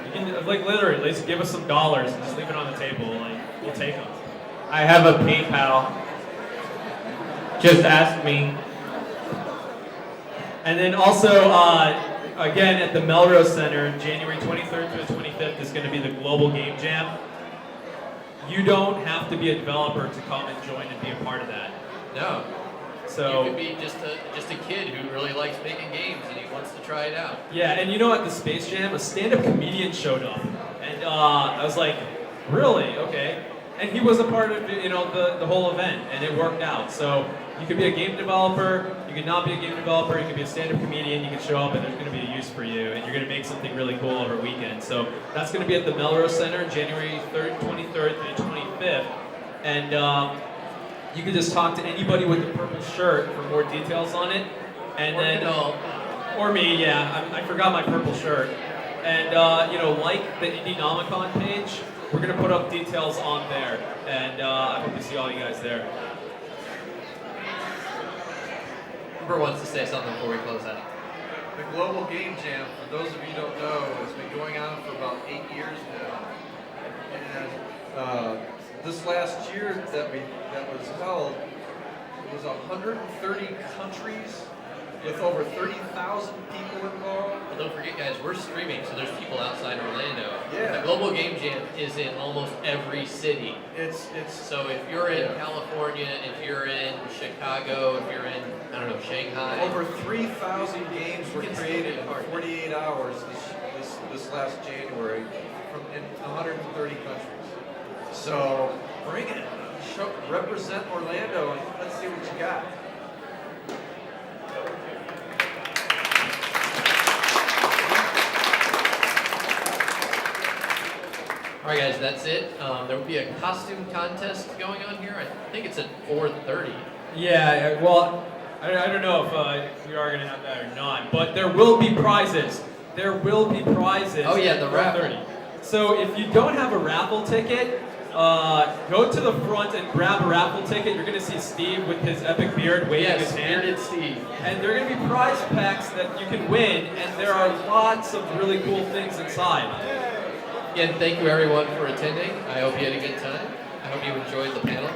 You can, like, literally, just give us some dollars and just leave it on the table. Like, we'll take them. I have a PayPal. Just ask me. And then also, again, at the Melrose Center, January 23rd to the 25th is going to be the Global Game Jam. You don't have to be a developer to come and join and be a part of that. No. So you could be just a kid who really likes making games and he wants to try it out. Yeah, and at the Space Jam, a stand-up comedian showed up, and I was like, really? Okay. And he was a part of the whole event, and it worked out. So you could be a game developer, you could not be a game developer, you could be a stand-up comedian, you could show up and there's going to be a use for you, and you're going to make something really cool over a weekend. So that's going to be at the Melrose Center, January 23rd through the 25th. And you can just talk to anybody with the purple shirt for more details on it. And then Or me, yeah. I forgot my purple shirt. And, like the Indienomicon page, we're going to put up details on there. And I hope to see all you guys there. Cooper wants to say something before we close out. The Global Game Jam, for those of you who don't know, has been going on for about 8 years now. And this last year that was held, it was 130 countries with over 30,000 people involved. Well, don't forget, guys, we're streaming, so there's people outside Orlando. Yeah. The Global Game Jam is in almost every city. It's So if you're in California, if you're in Chicago, if you're in, I don't know, Shanghai. over 3,000 games were You can created still in be part of it. 48 hours this last January in 130 countries. So bring it. Represent Orlando and let's see what you got. All right, guys, that's it. There will be a costume contest going on here. I think it's at 4:30. Yeah, well, I don't know if we are going to have that or not, but there will be prizes. There will be prizes. Oh, yeah, at the raffle. 4:30. So if you don't have a raffle ticket, go to the front and grab a raffle ticket. You're going to see Steve with his epic beard waving his hand. Bearded Steve. And there are going to be prize packs that you can win, and there are lots of really cool things inside. Again, thank you everyone for attending. I hope you had a good time. I hope you enjoyed the panel.